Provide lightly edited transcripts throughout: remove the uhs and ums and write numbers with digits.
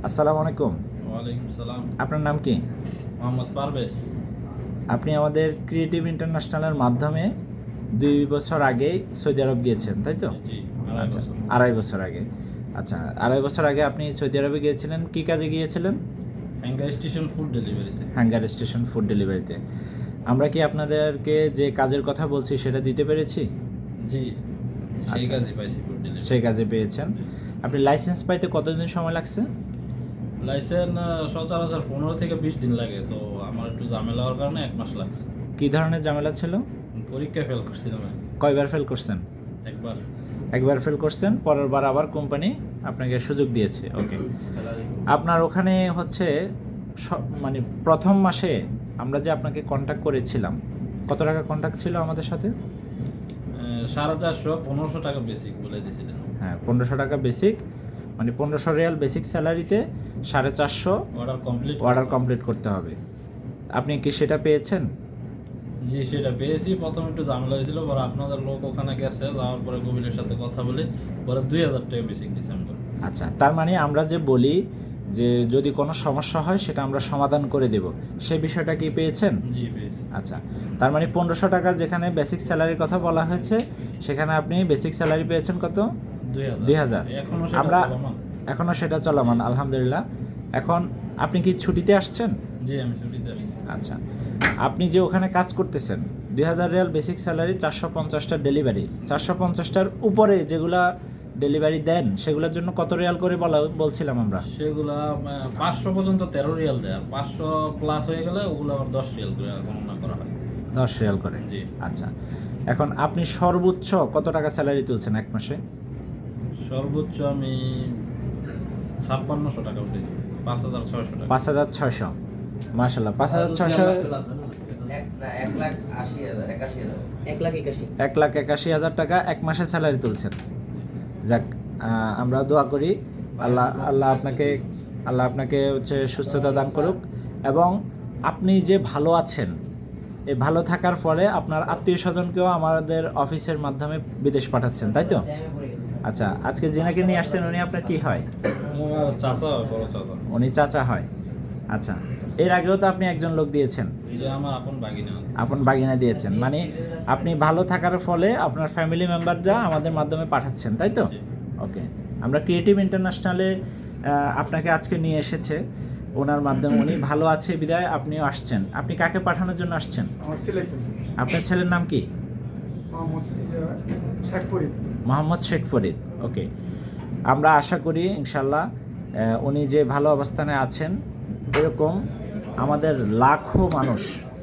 আসসালামু আলাইকুম। ওয়ালাইকুম সালাম। আপনার নাম কি? মোহাম্মদ পারভেজ। আপনি আমাদের ক্রিয়েটিভ ইন্টারন্যাশনালের মাধ্যমে 2 বছর আগে সৌদি আরব গিয়েছেন, তাই তো? জি, আচ্ছা, 2.5 বছর আগে। আচ্ছা, 2.5 বছর আগে আপনি সৌদি আরবে গিয়েছিলেন, কি কাজে গিয়েছিলেন? হ্যাঙ্গার স্টেশন ফুড ডেলিভারিতে। হ্যাঙ্গার স্টেশন ফুড ডেলিভারিতে। আমরা কি আপনাদেরকে যে কাজের কথা বলছি সেটা দিতে পেরেছি? জি, সেই আচ্ছা। কাজে পাইছি ফুড ডেলিভারি। সেই কাজে পেয়েছেন। আপনি লাইসেন্স পাইতে কতদিন সময় লাগছে? লাইসেন্স সচরাচর 15 থেকে 20 দিন লাগে, তো আমার একটু ঝামেলা হওয়ার কারণে 1 মাস লাগছে। কি ধরনের ঝামেলা ছিল? পরীক্ষায় ফেল করছিলাম আমি। কয়বার ফেল করছেন? একবার ফেল করছেন, পরের বার আবার কোম্পানি আপনাকে সুযোগ দিয়েছে। ওকে। আপনার ওখানে হচ্ছে মানে প্রথম মাসে আমরা যে আপনাকে কন্ট্যাক্ট করেছিলাম, কত টাকা কন্ট্যাক্ট ছিল আমাদের সাথে? 450 1500 টাকা বেসিক বলে দিয়েছিলেন। হ্যাঁ, 1500 টাকা বেসিক, মানে 1500 রিয়াল বেসিক স্যালারিতে 450 অর্ডার কমপ্লিট করতে হবে। আপনি কি সেটা পেয়েছেন? জি, সেটা পেয়েছি। প্রথম একটু ঝামেলা হয়েছিল, পরে আপনাদের লোক ওখানে গেছে, যাওয়ার পরে কবিলের সাথে কথা বলে পরে 2000 টাকা বেসিক দিয়েছি আমরা। আচ্ছা, তার মানে আমরা যে বলি যে যদি কোনো সমস্যা হয় সেটা আমরা সমাধান করে দেব, সেই বিষয়টা কি পেয়েছেন? জি, পেয়েছি। আচ্ছা, তার মানে 1500 টাকা যেখানে বেসিক স্যালারির কথা বলা হয়েছে, সেখানে আপনি বেসিক স্যালারি পেয়েছেন কত? 2000। আমরা এখনও সেটা চলমান, আলহামদুলিল্লাহ। এখন আপনি কি ছুটিতে আসছেন? জি, আমি ছুটিতে আসছি। আচ্ছা, আপনি যে ওখানে কাজ করতেছেন, 2000 রিয়াল বেসিক স্যালারি, 450টা ডেলিভারি, 450টার উপরে যেগুলা ডেলিভারি দেন সেগুলোর জন্য কত রিয়াল করে বলছিলাম আমরা? সেগুলা 500 পর্যন্ত 13 রিয়াল দেয়, আর 500 প্লাস হয়ে গেলে ওগুলো আবার 10 রিয়াল করে গণনা করা হয়। 10 রিয়াল করে। জি। আচ্ছা, এখন আপনি সর্বোচ্চ কত টাকা স্যালারি তুলছেন এক মাসে? সর্বোচ্চ আমি 5600 টাকা উঠেছি, 5600 টাকা। 5600। মাশাআল্লাহ, 5600। 1,81,000 টাকা এক মাসে স্যালারি তুলছেন। যাক, আমরা দোয়া করি আল্লাহ আপনাকে হচ্ছে সুস্থতা দান করুক, এবং আপনি যে ভালো আছেন, এই ভালো থাকার ফলে আপনার আত্মীয় স্বজনকেও আমাদের অফিসের মাধ্যমে বিদেশ পাঠাচ্ছেন, তাই তো? আচ্ছা, আজকে যিনাকে নিয়ে আসছেন উনি আপনার কি হয়? আমার চাচা হয়, বড় চাচা। উনি চাচা হয়। আচ্ছা, এর আগেও তো আপনি একজন লোক দিয়েছেন, এই যে আমার আপন বাগিনা। আপন বাগিনা দিয়েছেন, মানে আপনি ভালো থাকার ফলে আপনার ফ্যামিলি মেম্বাররা আমাদের মাধ্যমে পাঠাচ্ছেন, তাই তো? জি। ওকে। আমরা ক্রিয়েটিভ ইন্টারন্যাশনালে আপনাকে আজকে নিয়ে এসেছে, ওনার মাধ্যমে উনি ভালো আছে বিদায় আপনিও আসছেন। আপনি কাকে পাঠানোর জন্য আসছেন? আমার ছেলেকে। আপনার ছেলের নাম কি? মোহাম্মদ শেখ ফরিদ। মোহাম্মদ শেখ ফরিদ। ওকে, আমরা আশা করি ইনশাল্লাহ উনি যে ভালো অবস্থানে আছেন, এরকম আমাদের লাখো মানুষ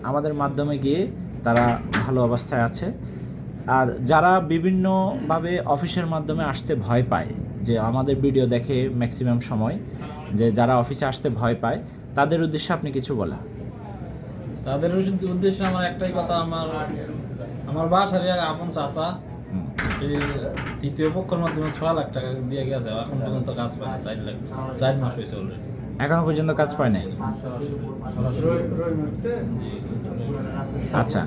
আমাদের মাধ্যমে গিয়ে তারা ভালো অবস্থায় আছে। আর যারা বিভিন্নভাবে অফিসের মাধ্যমে আসতে ভয় পায়, যে আমাদের ভিডিও দেখে ম্যাক্সিমাম সময়, যে যারা অফিসে আসতে ভয় পায়, তাদের উদ্দেশ্যে আপনি কিছু বলেন। তাদের উদ্দেশ্যে আমার একটাই কথা, আমার বাসার আপন চাচা এই তৃতীয় পক্ষের মাধ্যমে 6 লাখ টাকা দিয়ে গেছে, এখন পর্যন্ত কাজ পায় না। 4 মাস হয়েছে অলরেডি, এখনো পর্যন্ত কাজ পায় নাই। আচ্ছা,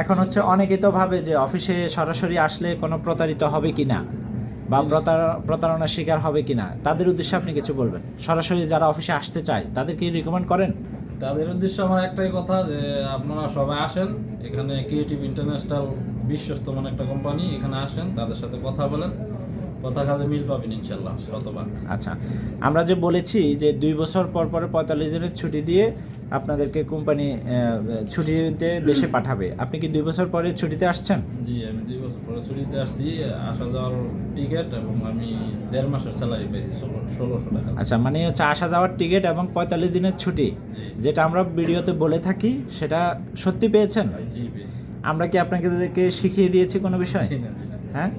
এখন হচ্ছে অনেকেই তো ভাবে যে অফিসে সরাসরি আসলে কোনো প্রতারিত হবে কিনা, বা প্রতারণার শিকার হবে কিনা, তাদের উদ্দেশ্যে আপনি কিছু বলবেন। সরাসরি যারা অফিসে আসতে চায় তাদেরকে রিকমেন্ড করেন? তাদের উদ্দেশ্যে আমার একটাই কথা, যে আপনারা সবাই আসেন এখানে, ক্রিয়েটিভ ইন্টারন্যাশনাল বিশ্বস্ত মানে একটা কোম্পানি, এখানে আসেন, তাদের সাথে কথা বলেন, কথা কাজে মিল পাবেন ইনশাল্লাহ শতভাগ। আচ্ছা, আমরা যে বলেছি যে 2 বছর পর 45 দিনের ছুটি দিয়ে আপনাদেরকে কোম্পানি ছুটিতে দেশে পাঠাবে, আপনি কি 2 বছর পরে ছুটিতে আসছেন? জি, আমি 2 বছর পরে ছুটিতে আসছি, আসা যাওয়ার টিকিট এবং আমি 1.5 মাসের স্যালারি পেয়েছি 1600 টাকা। আচ্ছা, মানে হচ্ছে আসা যাওয়ার টিকিট এবং 45 দিনের ছুটি, যেটা আমরা ভিডিওতে বলে থাকি, সেটা সত্যি পেয়েছেন? জি, পেয়েছি। আমরা কি আপনাদেরকে শিখিয়ে দিয়েছি কোনো বিষয়? হ্যাঁ,